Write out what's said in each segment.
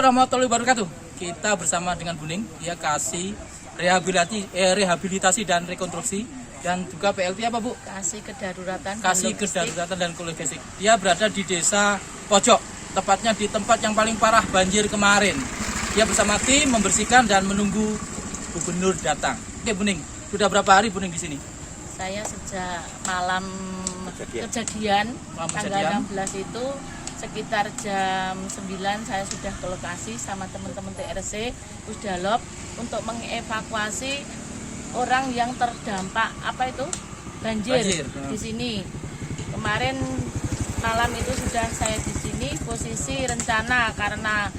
warahmatullahi wabarakatuh. Kita bersama dengan Buning, dia kasih rehabilitasi dan rekonstruksi, dan juga PLT apa Bu? Kasih kedaruratan dan logistik. Dia berada di desa Pojok, tepatnya di tempat yang paling parah banjir kemarin. Dia bersama tim membersihkan dan menunggu gubernur datang. Oke Buning, sudah berapa hari Buning di sini? Saya sejak malam kejadian tanggal 16 itu sekitar jam 9 saya sudah ke lokasi sama teman-teman TRC Pusdalop untuk mengevakuasi orang yang terdampak banjir. Di sini. Kemarin malam itu sudah saya di sini, posisi rencana karena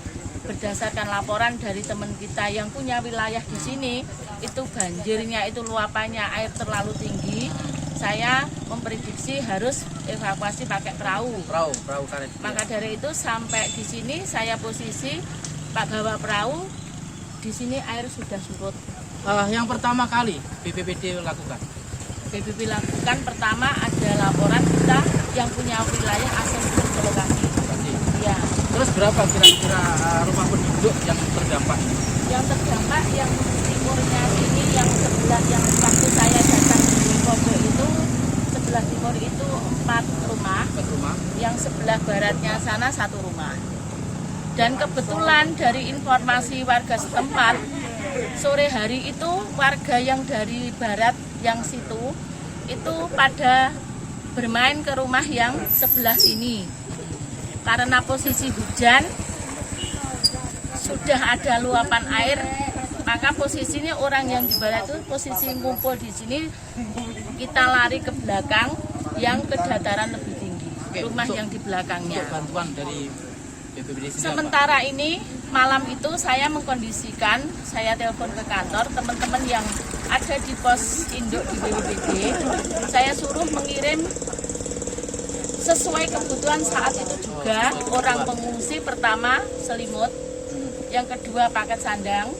berdasarkan laporan dari teman kita yang punya wilayah di sini, itu banjirnya itu luapannya air terlalu tinggi. Saya memprediksi harus evakuasi pakai perahu karet. Maka dari itu sampai di sini saya posisi Pak bawa perahu, di sini air sudah surut. Yang pertama kali BPBD lakukan pertama ada laporan kita yang punya wilayah asesmen ke lokasi. Ya. Terus berapa kira-kira rumah penduduk yang terdampak? Yang terdampak yang timurnya sini, yang sebelah yang waktu saya datang di Pojok itu sebelah timur itu 4 rumah. Yang sebelah baratnya sana 1 rumah. Dan kebetulan dari informasi warga setempat, sore hari itu warga yang dari barat yang situ itu pada bermain ke rumah yang sebelah sini. Karena posisi hujan, sudah ada luapan air, maka posisinya orang yang di barat itu posisi ngumpul di sini, kita lari ke belakang yang ke dataran lebih tinggi. Rumah yang di belakangnya. Bantuan dari BPBD sementara ini malam itu saya mengkondisikan, saya telepon ke kantor teman-teman yang ada di pos induk di BPBD, saya suruh mengirim sesuai kebutuhan saat itu juga. Orang pengungsi pertama selimut, yang kedua paket sandang,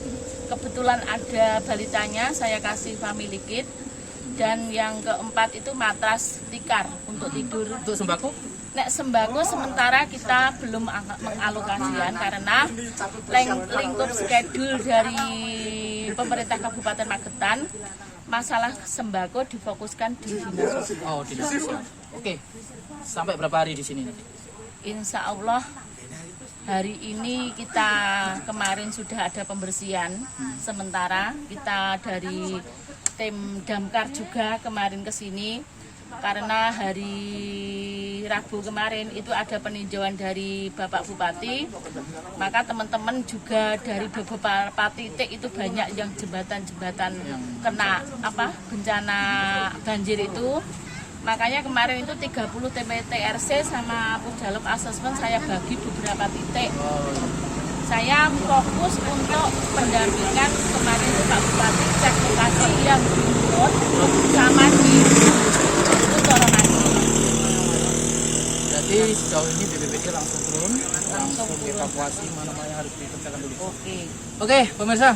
kebetulan ada balitanya saya kasih family kit, dan yang keempat itu matras tikar untuk tidur. Untuk sembako? Sembako sementara kita belum mengalokasikan karena lingkup schedule dari pemerintah Kabupaten Magetan, masalah sembako difokuskan di dinas sosial. Oh, dinas sosial. Oke. Sampai berapa hari di sini nanti? Insya Allah hari ini kita kemarin sudah ada pembersihan sementara. Kita dari tim damkar juga kemarin ke sini karena hari Rabu kemarin itu ada peninjauan dari Bapak Bupati. Maka teman-teman juga dari beberapa titik itu banyak yang jembatan-jembatan kena bencana banjir itu. Makanya kemarin itu 30 TRC sama Pusdalop Assessment saya bagi beberapa titik. Saya fokus untuk pendampingan kemarin itu Pak Bupati cek lokasi yang di Murut sama di Toronasi. Jadi sejauh ini BPBD langsung turun evakuasi mana-mana yang harus dikerjakan dulu. Oke, pemirsa,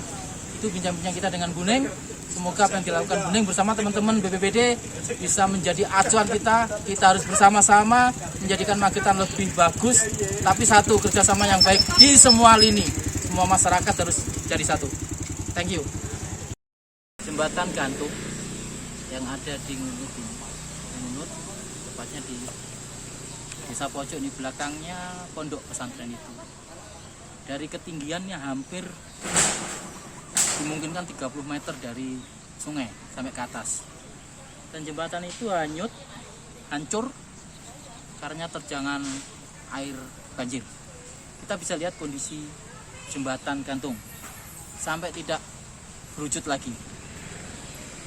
itu bincang-bincang kita dengan Buning. Semoga apa yang dilakukan Buning bersama teman-teman BPBD bisa menjadi acuan kita. Kita harus bersama-sama menjadikan Magetan lebih bagus. Tapi satu, kerjasama yang baik di semua lini. Semua masyarakat harus jadi satu. Thank you. Jembatan gantung yang ada di Ngunut, tepatnya di Desa Pojok ini, belakangnya pondok pesantren itu. Dari ketinggiannya hampir dimungkinkan 30 meter dari sungai sampai ke atas, dan jembatan itu hancur karena terjangan air banjir. Kita bisa lihat kondisi jembatan gantung sampai tidak berwujud lagi.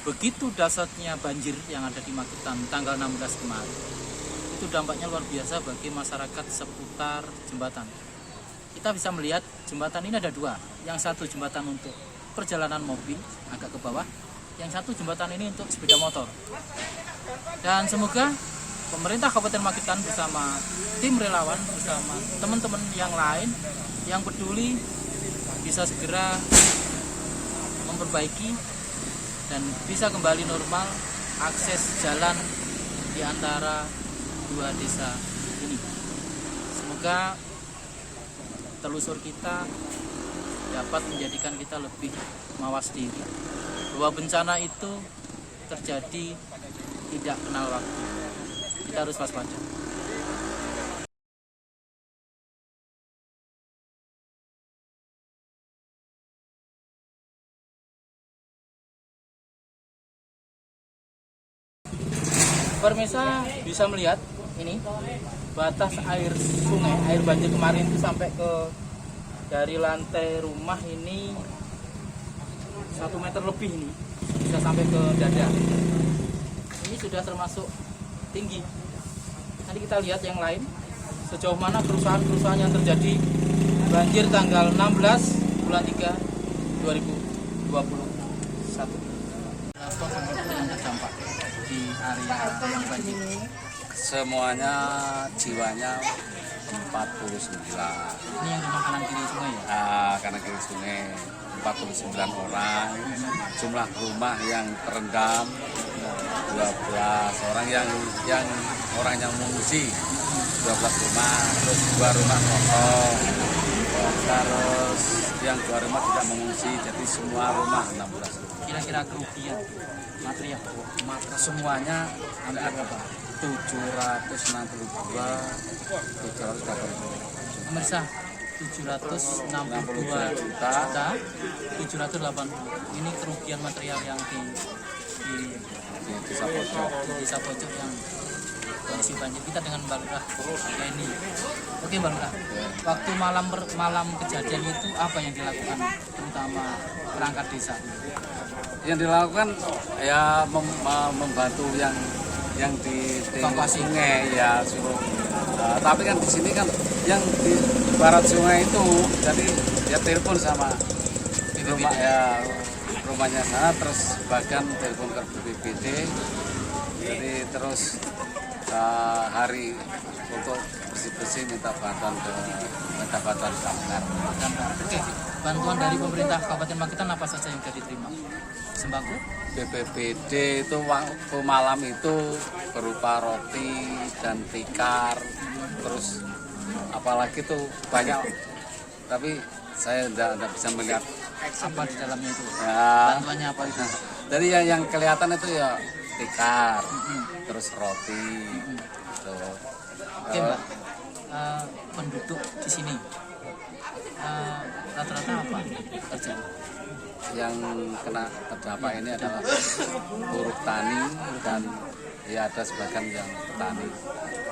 Begitu dahsyatnya banjir yang ada di Magetan tanggal 16 kemarin, itu dampaknya luar biasa bagi masyarakat seputar jembatan. Kita bisa melihat jembatan ini ada 2, yang satu jembatan untuk perjalanan mobil agak ke bawah, yang satu jembatan ini untuk sepeda motor. Dan semoga pemerintah Kabupaten Magetan bersama tim relawan, bersama teman-teman yang lain yang peduli bisa segera memperbaiki dan bisa kembali normal akses jalan di antara 2 desa ini. Semoga telusur kita dapat menjadikan kita lebih mawas diri bahwa bencana itu terjadi tidak kenal waktu. Kita harus waspada. Pemirsa bisa melihat ini batas air sungai, air banjir kemarin itu sampai ke dari lantai rumah ini 1 meter lebih, ini bisa sampai ke dada. Ini sudah termasuk tinggi. Nanti kita lihat yang lain sejauh mana kerusahan-kerusahan yang terjadi banjir tanggal 16 bulan 3 2021. Yang terdampak di area yang banjir. Semuanya jiwanya 49. Ini yang rumah kanan kiri sungai ya? Kanan kiri sungai 49 orang. Jumlah rumah yang terendam 12 orang yang orang yang mengungsi 12 rumah, terus 2 rumah kosong. Terus yang 2 rumah tidak mengungsi, jadi semua rumah 16. Kira-kira kerugian material Semuanya hampir berapa? 762, 780. pemirsa 762 juta 780. Ini kerugian material yang di Desa Pojok. desa pojok yang kondisi banjir. Kita dengan Mbak Lurah ini. Oke Mbak Lurah, waktu malam kejadian itu apa yang dilakukan terutama perangkat desa? Yang dilakukan ya membantu yang di Evakuasi. sungai ya suruh. Tapi kan di sini kan yang di barat sungai itu jadi ya telepon sama rumah ya rumahnya sana, terus bahkan telepon ke BPBD, jadi terus hari untuk bersih-bersih minta bantuan damkar. Oke, bantuan dari pemerintah Kabupaten Magetan apa saja yang sudah diterima? Sembako? BPBD itu waktu malam itu berupa roti dan tikar, terus apalagi tuh banyak, tapi saya tidak bisa melihat Apa di dalamnya itu? ya. Bantuannya apa itu? Jadi yang kelihatan itu ya tikar, terus roti, gitu. Oke Mbak, penduduk di sini rata-rata apa kerjanya? Yang kena terdampak ini adalah buruh tani dan ya ada sebagian yang petani,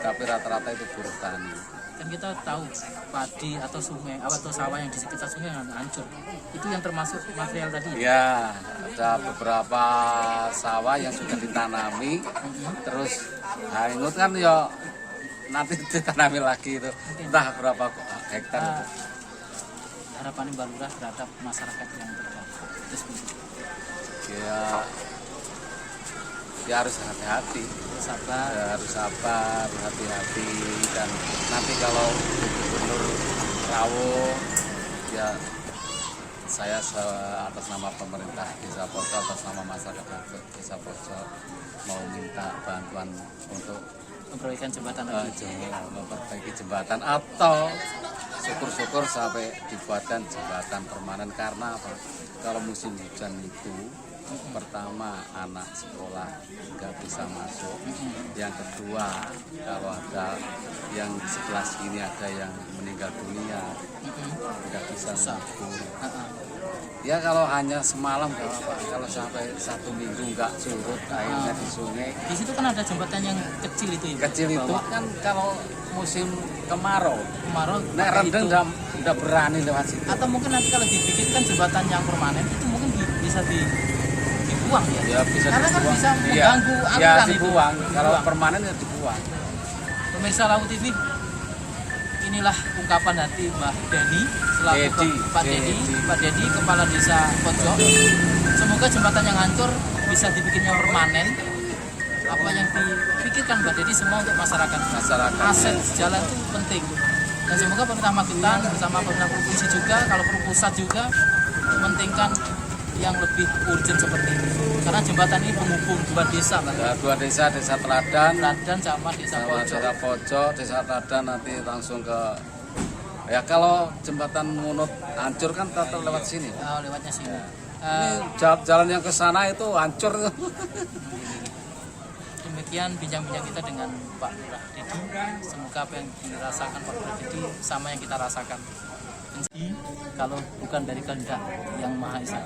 tapi rata-rata itu buruh tani. Kan kita tahu padi atau sungai atau sawah yang di sekitar sungai yang hancur. Itu yang termasuk material tadi. Ya, ada beberapa sawah yang sudah ditanami, terus hanyut kan ya nanti ditanami lagi itu, entah berapa hektar. Nah, harapan Mbak Lurah terhadap masyarakat yang terdampak. Terus Ya harus hati-hati. sabar. Ya, harus sabar, hati-hati, dan nanti kalau Gubernur Rawo ya saya atas nama pemerintah Desa Pojok, atas nama masyarakat Desa Pojok mau minta bantuan untuk Memperbaiki jembatan tadi. memperbaiki jembatan atau syukur-syukur sampai dibuatkan jembatan permanen. Karena apa? Kalau musim hujan itu pertama anak sekolah nggak bisa masuk, yang kedua kalau ada yang di sebelah sini ada yang meninggal dunia nggak bisa masuk. Ya kalau hanya semalam nggak apa, kalau sampai 1 minggu nggak surut airnya di sungai. Di situ kan ada jembatan yang kecil itu ya. Kecil itu kan kalau musim kemarau Nah, rendeng udah berani lewat situ. atau mungkin nanti kalau dibikinkan jembatan yang permanen itu mungkin bisa dibuang ya. Ya bisa Karena kan dibuang. bisa Iya, mengganggu ya aliran itu. dibuang. Kalau Dibuang. permanen ya dibuang. Pemirsa Lau TV, inilah ungkapan hati Mbah Deni selaku Pak Dedi, Kepala Desa Pojok. Semoga jembatan yang hancur bisa dibikinnya permanen. Apa yang dipikirkan Mbak Dedi semua untuk masyarakat. Aset jalan itu penting. Dan semoga pemerintah Magetan bersama pemerintah provinsi juga, kalau perlu pusat juga mementingkan yang lebih urgent seperti ini. Karena jembatan ini menghubung 2 desa, Pak. Ya, 2 desa, Desa Teladan Teladan sama Desa Pojok. Desa Pojok, Desa Teladan nanti langsung ke Ya kalau jembatan Munut hancur kan tetap lewat sini. Oh, lewatnya sini. Jalan yang ke sana itu hancur. Demikian bincang-bincang kita dengan Pak Lurah Didi. Semoga apa yang dirasakan Pak Lurah Didi sama yang kita rasakan. Kalau bukan dari kehendak yang Maha Esa.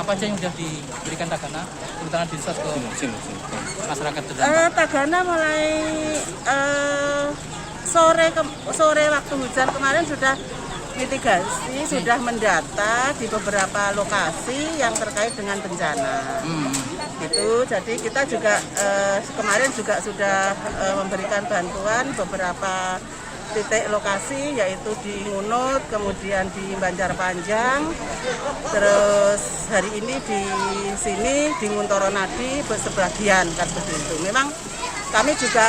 Apa aja yang sudah diberikan Tagana, terutama di ke masyarakat terdampak? Tagana mulai sore waktu hujan kemarin sudah mitigasi, sudah mendata di beberapa lokasi yang terkait dengan bencana. Gitu. Jadi kita juga kemarin juga sudah memberikan bantuan beberapa titik lokasi, yaitu di Ngunut, kemudian di Banjarpanjang, terus hari ini di sini di Nguntoronadi sebagian kan seperti itu. Memang kami juga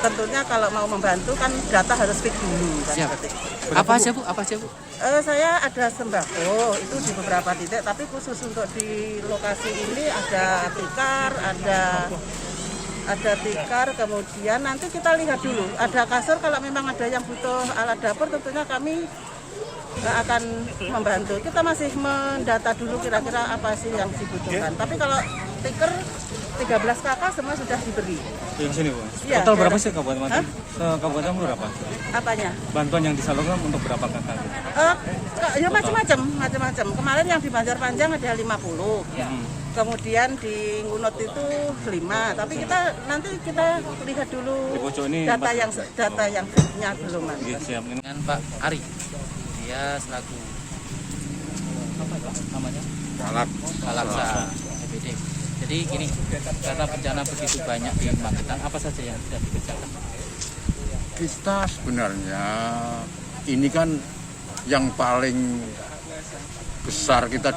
tentunya kalau mau membantu kan data harus fit dulu kan. Seperti itu. Apa aja Bu? Apa aja Bu? Saya ada sembako itu di beberapa titik, tapi khusus untuk di lokasi ini ada tikar, ada tikar, kemudian nanti kita lihat dulu, ada kasur, kalau memang ada yang butuh alat dapur tentunya kami akan membantu. Kita masih mendata dulu kira-kira apa sih yang dibutuhkan. Tapi kalau tikar 13 kakak semua sudah diberi. Yang sini Bu? Ya, Total berapa sih Kabupaten? Kabupaten berapa? Apanya? Bantuan yang disalurkan untuk berapa kakak? Ya macam-macam. Kemarin yang di Banjarpanjang ada 50. Kemudian di Ngunut itu 5, tapi nanti kita lihat dulu data yang fitnya belum ada. Siap. Dengan Pak Ari, dia selaku apa namanya? Kalaksa EPD. Jadi gini, karena bencana begitu banyak di Magetan, apa saja yang sudah dikerjakan? Kita sebenarnya ini kan yang paling besar kita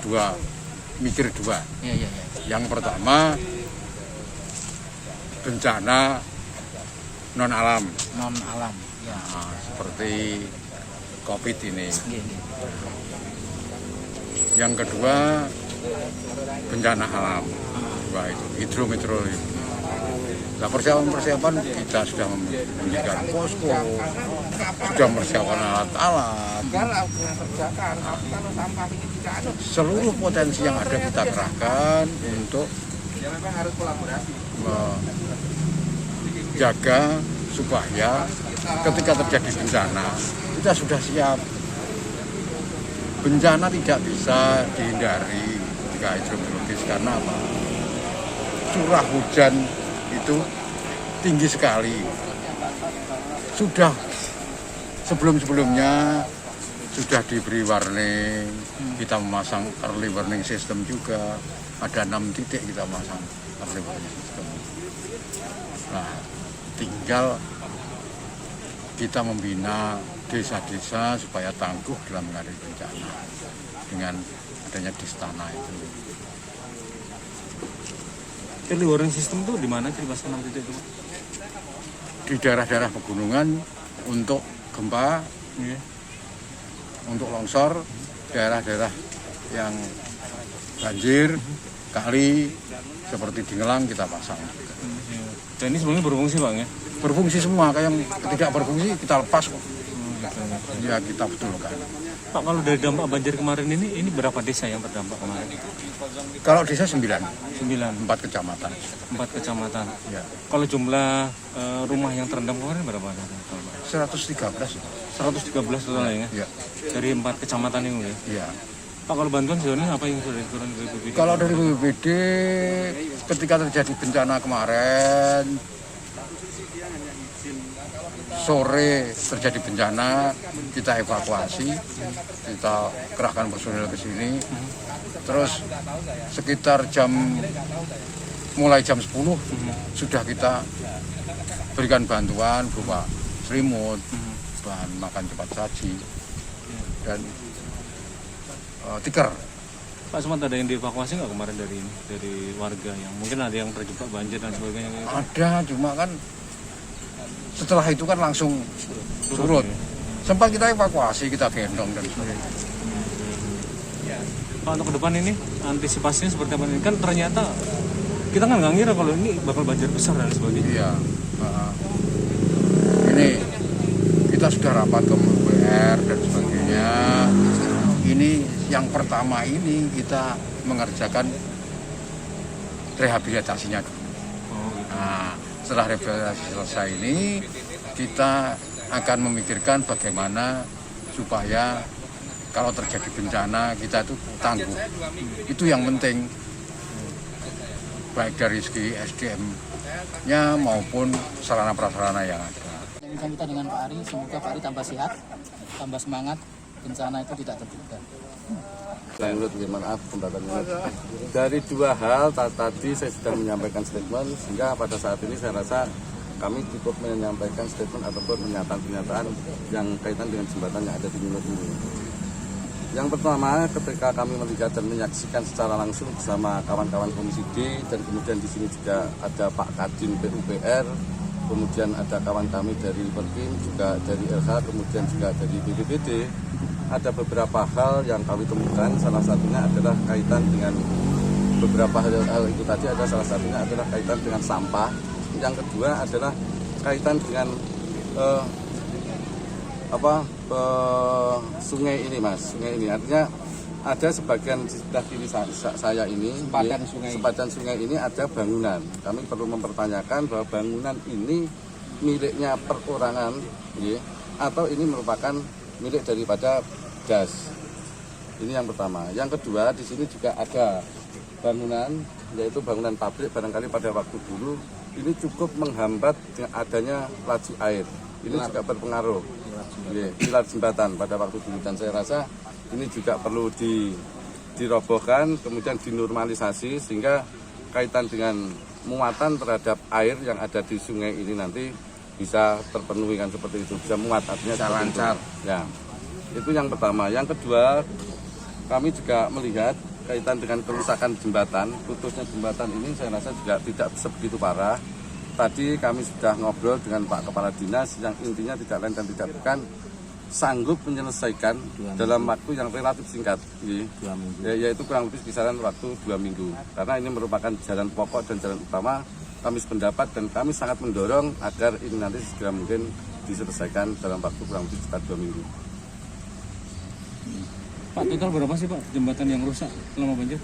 mikir dua. Iya. Yang pertama bencana non alam. Ya. Nah, seperti COVID ini. Iya. Yang kedua bencana alam. Dua itu hidrometeorologi. Nah, persiapan kita sudah mendirikan posko, sudah mempersiapkan alat-alat. Seluruh potensi yang ada kita kerahkan untuk menjaga supaya ketika terjadi bencana kita sudah siap. Bencana tidak bisa dihindari ketika hidrometeorologis karena apa? Curah hujan itu tinggi sekali. Sudah sebelum-sebelumnya sudah diberi warning, kita memasang early warning system juga. Ada 6 titik kita masang early warning system. Nah, tinggal kita membina desa-desa supaya tangguh dalam menghadapi bencana dengan adanya Distana itu. Early warning system itu di mana sih Mas 6 titik itu? Di daerah-daerah pegunungan untuk gempa, untuk longsor, daerah-daerah yang banjir, kali seperti di Ngelang kita pasang. Dan ini sebenarnya berfungsi Bang ya? Berfungsi semua, kayak yang tidak berfungsi kita lepas kok. Ya kita betulkan. Pak, kalau dari dampak banjir kemarin ini berapa desa yang terdampak kemarin? Kalau desa 9, 4 kecamatan. 4 kecamatan. Ya. Kalau jumlah rumah yang terendam kemarin berapa? 113. 113 total ya? Ya. Dari 4 kecamatan ini ya? Iya. Pak, kalau bantuan sejauh ini apa yang sudah diturunkan dari BPBD? Kalau dari BPBD ketika terjadi bencana kemarin sore terjadi bencana, kita evakuasi, kita kerahkan personil ke sini. Terus sekitar mulai jam 10 sudah kita berikan bantuan berupa selimut, bahan makan cepat saji, dan tikar. Pak, sempat ada yang dievakuasi nggak kemarin dari warga yang mungkin ada yang terjebak banjir dan sebagainya? Ada, cuma kan setelah itu kan langsung surut. Sempat kita evakuasi, kita gendong dan sebagainya. Pak, untuk ke depan ini antisipasinya seperti apa? Kan ternyata kita kan nggak ngira kalau ini bakal banjir besar dan sebagainya. Iya. Ini kita sudah rapat ke UPR dan sebagainya. Ini yang pertama ini kita mengerjakan rehabilitasinya dulu. Nah, setelah rehabilitasi selesai ini, kita akan memikirkan bagaimana supaya kalau terjadi bencana kita itu tangguh. Itu yang penting, baik dari segi SDM-nya maupun sarana prasarana yang ada. Yang kita dengan Pak Ari, semoga Pak Ari tambah sehat, tambah semangat, bencana itu tidak terduga. Menurut maaf pembatannya dari dua hal tadi saya sudah menyampaikan statement, sehingga pada saat ini saya rasa kami cukup menyampaikan statement ataupun pernyataan yang kaitan dengan jembatan yang ada di Minot ini. Yang pertama, ketika kami melihat dan menyaksikan secara langsung bersama kawan-kawan Komisi D, dan kemudian di sini juga ada Pak Kadin PUPR, kemudian ada kawan kami dari Perkim, juga dari LH, kemudian juga dari BPBD. Ada beberapa hal yang kami temukan, salah satunya adalah kaitan dengan beberapa hal itu tadi, ada salah satunya adalah kaitan dengan sampah. Yang kedua adalah kaitan dengan sungai ini, Mas. Sungai ini artinya ada sebagian di sebelah kiri saya ini, sepadan sungai ini ada bangunan. Kami perlu mempertanyakan bahwa bangunan ini miliknya perorangan, atau ini merupakan milik daripada gas. Ini yang pertama. Yang kedua, di sini juga ada bangunan, yaitu bangunan pabrik. Barangkali pada waktu dulu ini cukup menghambat adanya laju air. Ini juga berpengaruh. Pilar jembatan pada waktu dulu, dan saya rasa ini juga perlu dirobohkan, kemudian dinormalisasi sehingga kaitan dengan muatan terhadap air yang ada di sungai ini nanti bisa terpenuhi, kan seperti itu, bisa muat, artinya lancar. Ya, itu yang pertama. Yang kedua, kami juga melihat kaitan dengan kerusakan jembatan, putusnya jembatan ini saya rasa juga tidak sebegitu parah. Tadi kami sudah ngobrol dengan Pak Kepala Dinas yang intinya tidak lain dan tidak bukan sanggup menyelesaikan dalam waktu yang relatif singkat, yaitu kurang lebih kisaran waktu 2 minggu. Karena ini merupakan jalan pokok dan jalan utama. Kami sependapat dan kami sangat mendorong agar ini nanti segera mungkin diselesaikan dalam waktu kurang lebih sekitar 2 minggu. Pak, total berapa sih Pak jembatan yang rusak selama banjir?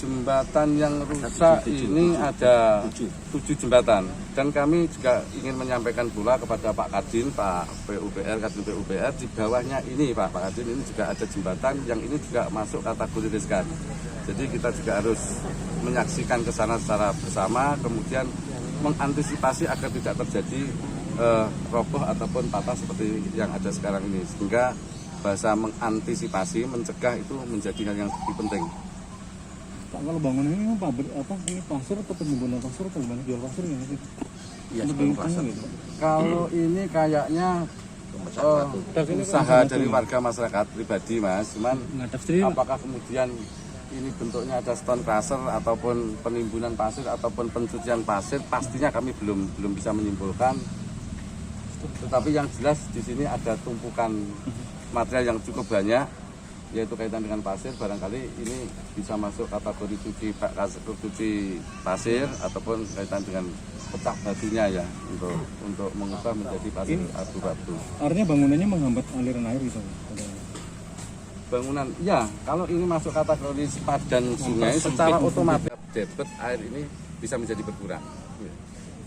Jembatan yang rusak ini ada 7 jembatan, dan kami juga ingin menyampaikan pula kepada Pak Kadin, Pak PUPR, Kadin PUPR, di bawahnya ini Pak Kadin, ini juga ada jembatan yang ini juga masuk kategori riskan. Jadi kita juga harus menyaksikan ke sana secara bersama, kemudian mengantisipasi agar tidak terjadi roboh ataupun patah seperti yang ada sekarang ini. Sehingga bahasa mengantisipasi, mencegah itu menjadi hal yang lebih penting. Pak, kalau bangunan ini pabrik ini pasir atau penimbunan pasir atau gimana, jual pasir nggak sih? Iya, pasir. Gitu. Kalau ini kayaknya usaha dari warga masyarakat pribadi, Mas. Cuman apakah kemudian ini bentuknya ada stone crusher ataupun penimbunan pasir ataupun pencucian pasir, pastinya kami belum bisa menyimpulkan. Tetapi yang jelas di sini ada tumpukan material yang cukup banyak, yaitu kaitan dengan pasir. Barangkali ini bisa masuk kategori cuci pasir ataupun kaitan dengan pecah batunya ya, untuk mengubah menjadi pasir batu-batu. Artinya bangunannya menghambat aliran air gitu? Bangunan, ya, kalau ini masuk kategori sepadan sungai, secara otomatis debit air ini bisa menjadi berkurang.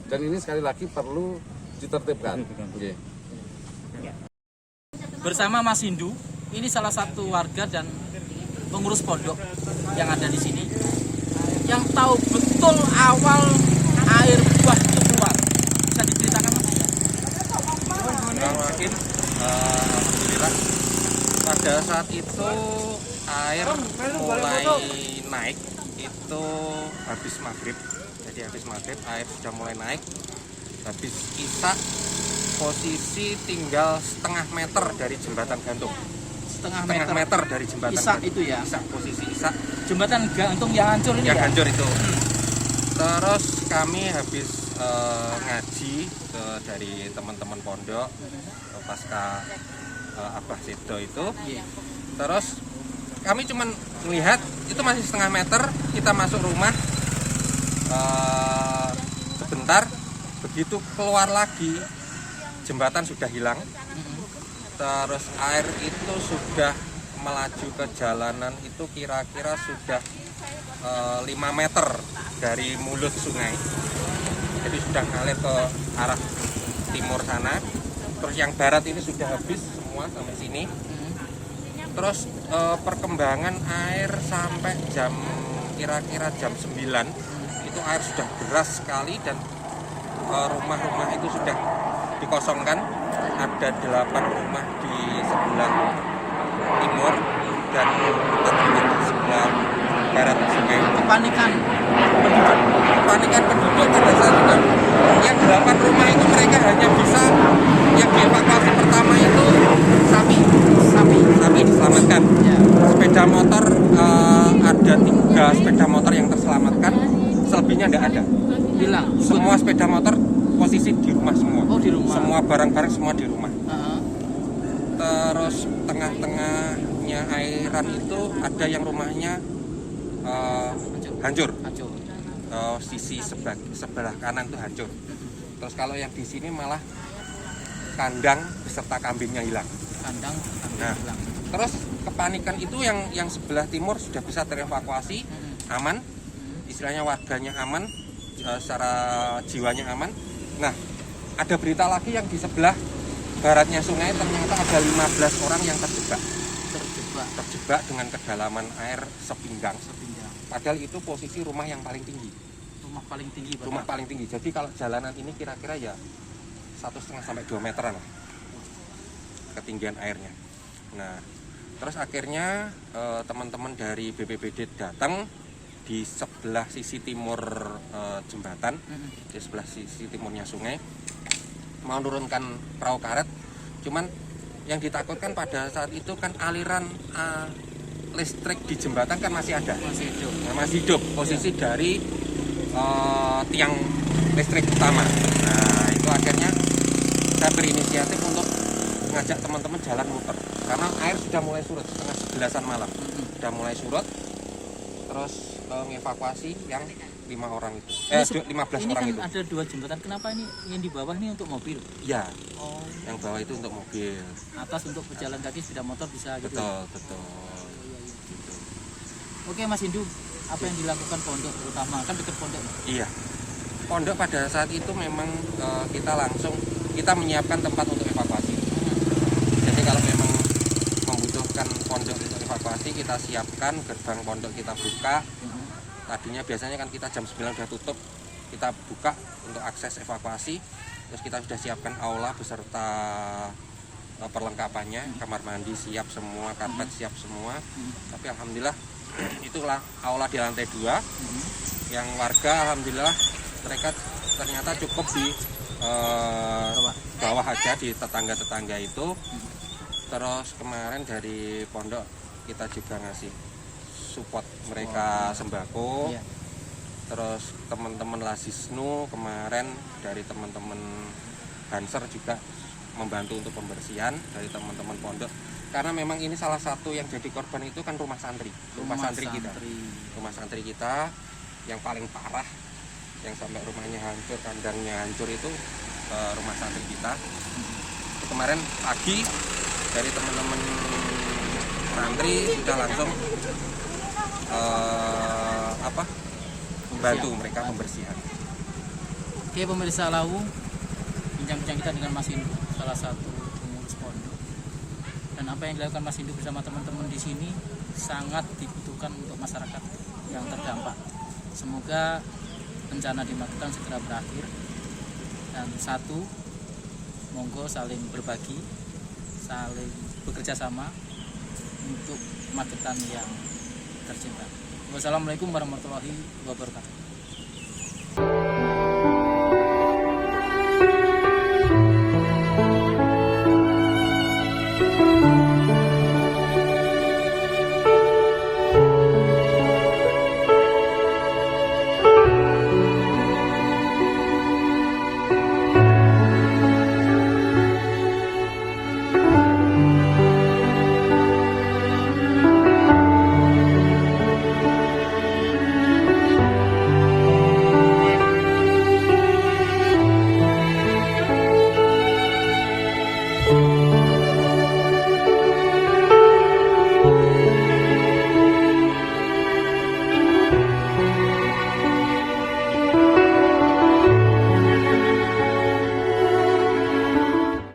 Dan ini sekali lagi perlu ditertibkan. Bersama Mas Hindu, ini salah satu warga dan pengurus pondok yang ada di sini, yang tahu betul awal air buah itu keluar. Bisa diceritakan Mas? Bismillahirrahmanirrahim. Alhamdulillah pada saat itu air mulai naik itu habis maghrib. Jadi habis maghrib air sudah mulai naik. Habis isya posisi tinggal setengah meter dari jembatan gantung. Setengah Meter dari jembatan Isya gantung. itu ya? Isya, posisi isya Jembatan gantung yang hancur ini yang ya? hancur itu. Terus kami habis ngaji dari teman-teman pondok pasca Abah Sedo itu. Iya. Terus kami cuman melihat itu masih setengah meter, kita masuk rumah sebentar, begitu keluar lagi jembatan sudah hilang. Terus air itu sudah melaju ke jalanan itu kira-kira sudah 5 meter dari mulut sungai. Jadi sudah ngalir ke arah timur sana. Terus yang barat ini sudah habis semua sampai sini. Terus perkembangan air sampai kira-kira jam 9 itu air sudah deras sekali dan rumah-rumah itu sudah dikosongkan. Ada 8 rumah di sebelah timur dan 4 di sebelah barat sungai. Kepanikan Penduduk pada saat itu yang 8 rumah itu mereka hanya bisa yang dievakuasi pertama itu sapi diselamatkan. Sepeda motor ada 3 sepeda motor yang terselamatkan, selebihnya tidak ada. hilang. Semua sepeda motor posisi di rumah semua. Oh, di rumah. Semua barang-barang semua di rumah. Uh-huh. Terus tengah-tengahnya airan itu ada yang rumahnya hancur. Sisi sebelah kanan itu hancur. Terus kalau yang di sini malah kandang beserta kambingnya hilang. Nah, Hilang. terus kepanikan itu yang sebelah timur sudah bisa terevakuasi, aman, istilahnya warganya aman, secara jiwanya aman. Nah, ada berita lagi yang di sebelah baratnya sungai ternyata ada 15 orang yang terjebak dengan kedalaman air sepinggang. Padahal itu posisi rumah yang paling tinggi. Rumah paling tinggi. Jadi kalau jalanan ini kira-kira ya 1,5 sampai 2 meteran lah ketinggian airnya. Nah, terus akhirnya teman-teman dari BPBD datang di sebelah sisi timur jembatan, di sebelah sisi timurnya sungai, mau menurunkan perahu karet. Cuman yang ditakutkan pada saat itu kan aliran listrik di jembatan kan masih ada, masih hidup posisi dari tiang listrik utama. Nah, itu akhirnya saya berinisiatif untuk ngajak teman-teman jalan muter karena air sudah mulai surut, setengah 11-an malam sudah mulai surut. Terus mengevakuasi yang 5 orang itu, 15 orang kan itu. Ada 2 jembatan, kenapa ini yang di bawah ini untuk mobil? Iya. Oh, Yang bawah itu untuk mobil. atas untuk pejalan kaki, sepeda motor bisa gitu. Betul. Oke Mas Hindu, apa yang dilakukan pondok terutama kan dekat pondok? Iya. Pondok pada saat itu memang kita menyiapkan tempat untuk evakuasi. Jadi kalau memang membutuhkan pondok untuk evakuasi, kita siapkan gerbang pondok, kita buka. Tadinya biasanya kan kita jam 9 sudah tutup, kita buka untuk akses evakuasi. Terus kita sudah siapkan aula beserta perlengkapannya, kamar mandi siap semua, karpet siap semua. Tapi alhamdulillah itulah aula di lantai 2 yang warga alhamdulillah mereka ternyata cukup di bawah aja di tetangga-tetangga itu. Terus kemarin dari pondok kita juga ngasih support mereka sembako. Terus teman-teman Lasisnu kemarin dari teman-teman Banser juga membantu untuk pembersihan dari teman-teman pondok. Karena memang ini salah satu yang jadi korban itu kan rumah santri kita yang paling parah, yang sampai rumahnya hancur, kandangnya hancur itu rumah santri kita. Kemarin pagi dari teman-teman santri sudah langsung membantu mereka pembersihan. Oke pemirsa Lawu, bincang-bincang kita dengan Mas Hindu, salah satu pengurus pondok. Dan apa yang dilakukan Mas Hindu bersama teman-teman di sini sangat dibutuhkan untuk masyarakat yang terdampak. Semoga bencana di Magetan segera berakhir. Dan satu, monggo saling berbagi, saling bekerja sama untuk Magetan yang tercinta. Wassalamualaikum warahmatullahi wabarakatuh.